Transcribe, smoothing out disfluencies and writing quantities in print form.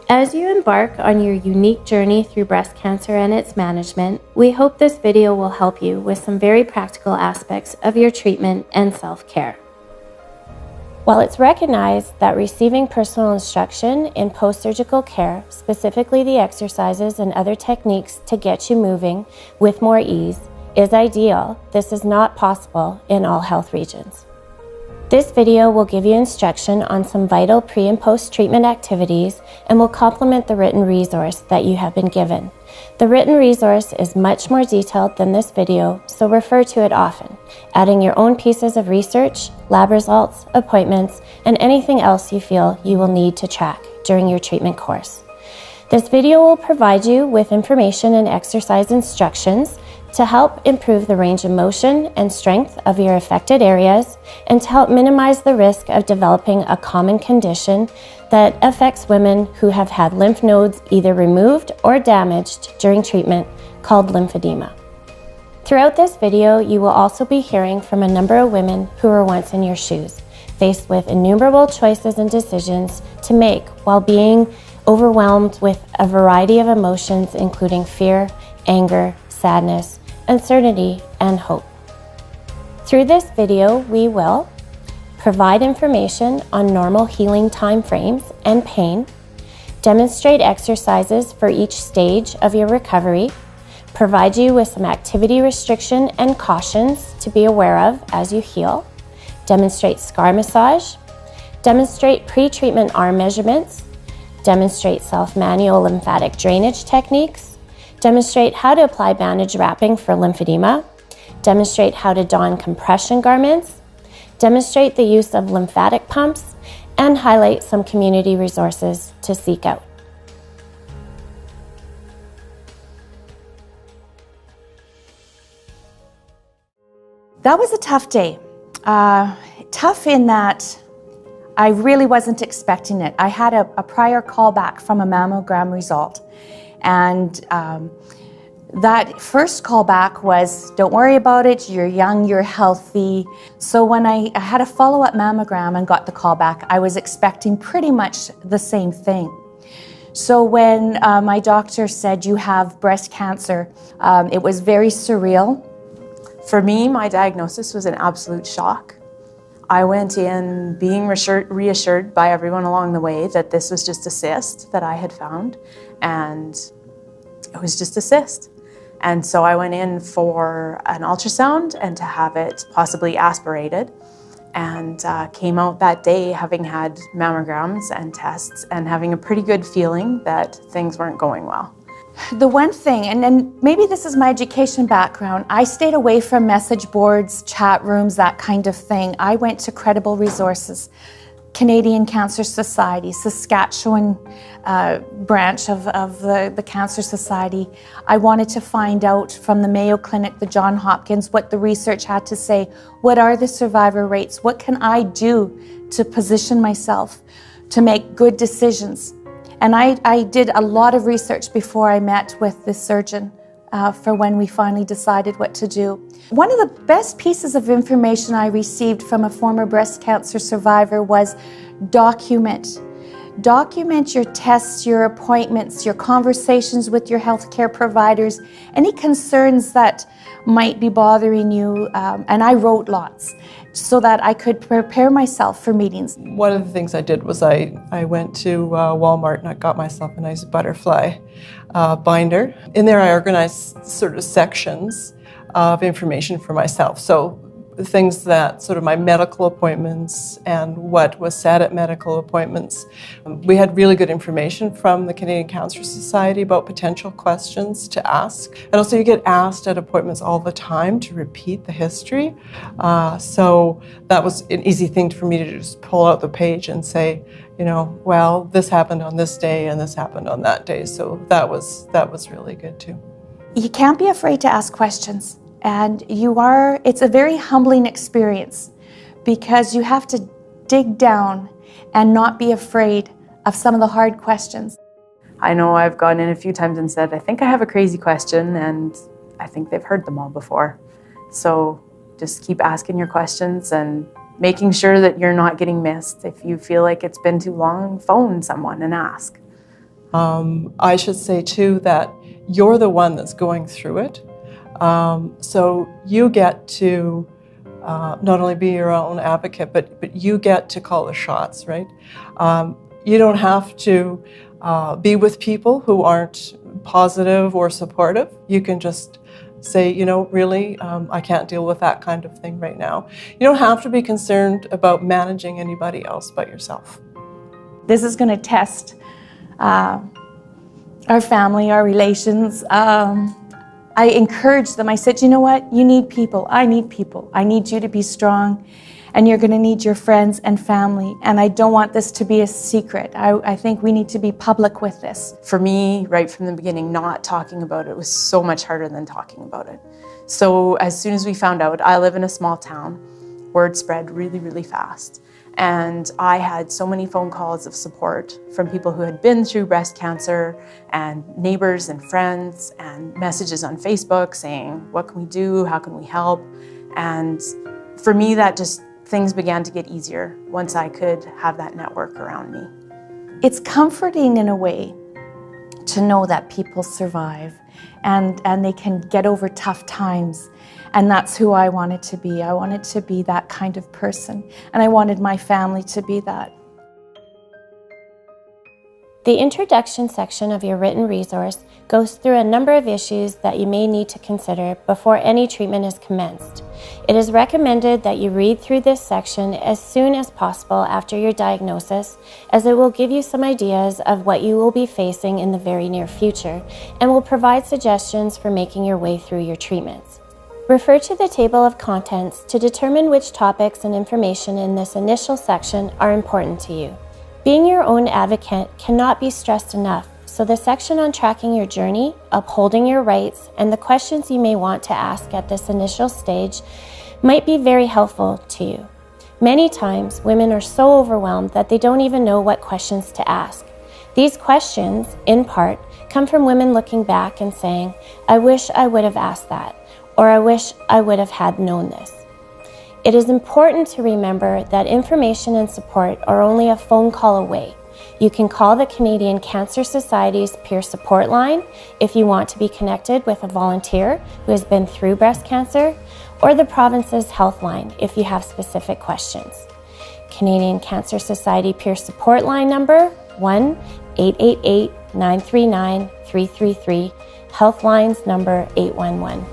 As you embark on your unique journey through breast cancer and its management, we hope this video will help you with some very practical aspects of your treatment and self-care. While it's recognized that receiving personal instruction in post-surgical care, specifically the exercises and other techniques to get you moving with more ease, is ideal, this is not possible in all health regions. This video will give you instruction on some vital pre- and post-treatment activities and will complement the written resource that you have been given. The written resource is much more detailed than this video, so refer to it often, adding your own pieces of research, lab results, appointments, and anything else you feel you will need to track during your treatment course. This video will provide you with information and exercise instructions to help improve the range of motion and strength of your affected areas and to help minimize the risk of developing a common condition that affects women who have had lymph nodes either removed or damaged during treatment called lymphedema. Throughout this video, you will also be hearing from a number of women who were once in your shoes, faced with innumerable choices and decisions to make while being overwhelmed with a variety of emotions including fear, anger, sadness, uncertainty, and hope. Through this video, we will provide information on normal healing time frames and pain, demonstrate exercises for each stage of your recovery, provide you with some activity restriction and cautions to be aware of as you heal, demonstrate scar massage, demonstrate pre-treatment arm measurements, demonstrate self-manual lymphatic drainage techniques, demonstrate how to apply bandage wrapping for lymphedema, demonstrate how to don compression garments, demonstrate the use of lymphatic pumps, and highlight some community resources to seek out. That was a tough day. Tough in that I really wasn't expecting it. I had a prior callback from a mammogram result. And that first callback was, don't worry about it, you're young, you're healthy. So when I had a follow-up mammogram and got the callback, I was expecting pretty much the same thing. So when my doctor said you have breast cancer, it was very surreal. For me, my diagnosis was an absolute shock. I went in being reassured by everyone along the way that this was just a cyst that I had found, and it was just a cyst. And so I went in for an ultrasound and to have it possibly aspirated, and came out that day having had mammograms and tests and having a pretty good feeling that things weren't going well. The one thing, and maybe this is my education background, I stayed away from message boards, chat rooms, that kind of thing. I went to credible resources. Canadian Cancer Society, Saskatchewan branch of the Cancer Society. I wanted to find out from the Mayo Clinic, the Johns Hopkins, what the research had to say. What are the survivor rates? What can I do to position myself to make good decisions? And I did a lot of research before I met with the surgeon for when we finally decided what to do. One of the best pieces of information I received from a former breast cancer survivor was document. Document your tests, your appointments, your conversations with your healthcare providers, any concerns that might be bothering you, and I wrote lots so that I could prepare myself for meetings. One of the things I did was I went to Walmart and I got myself a nice butterfly binder. In there I organized sort of sections of information for myself. So things that sort of my medical appointments and what was said at medical appointments. We had really good information from the Canadian Cancer Society about potential questions to ask. And also you get asked at appointments all the time to repeat the history. So that was an easy thing for me to just pull out the page and say, you know, well, this happened on this day and this happened on that day. So that was really good too. You can't be afraid to ask questions. And it's a very humbling experience because you have to dig down and not be afraid of some of the hard questions. I know I've gone in a few times and said, I think I have a crazy question, and I think they've heard them all before. So just keep asking your questions and making sure that you're not getting missed. If you feel like it's been too long, phone someone and ask. I should say too that you're the one that's going through it. So you get to not only be your own advocate, but you get to call the shots, right? You don't have to be with people who aren't positive or supportive. You can just say, you know, really, I can't deal with that kind of thing right now. You don't have to be concerned about managing anybody else but yourself. This is going to test our family, our relations. I encouraged them. I said, you know what? You need people. I need people. I need you to be strong, and you're going to need your friends and family. And I don't want this to be a secret. I think we need to be public with this. For me, right from the beginning, not talking about it was so much harder than talking about it. So as soon as we found out, I live in a small town, word spread really, really fast. And I had so many phone calls of support from people who had been through breast cancer, and neighbors and friends, and messages on Facebook saying, what can we do? How can we help? And for me, that just, things began to get easier once I could have that network around me. It's comforting in a way to know that people survive and they can get over tough times. And that's who I wanted to be. I wanted to be that kind of person. And I wanted my family to be that. The introduction section of your written resource goes through a number of issues that you may need to consider before any treatment is commenced. It is recommended that you read through this section as soon as possible after your diagnosis, as it will give you some ideas of what you will be facing in the very near future and will provide suggestions for making your way through your treatments. Refer to the table of contents to determine which topics and information in this initial section are important to you. Being your own advocate cannot be stressed enough, so the section on tracking your journey, upholding your rights, and the questions you may want to ask at this initial stage might be very helpful to you. Many times, women are so overwhelmed that they don't even know what questions to ask. These questions, in part, come from women looking back and saying, I wish I would have asked that, or I wish I would have had known this. It is important to remember that information and support are only a phone call away. You can call the Canadian Cancer Society's peer support line if you want to be connected with a volunteer who has been through breast cancer, or the province's health line if you have specific questions. Canadian Cancer Society peer support line number 1-888-939-333, health lines number 811.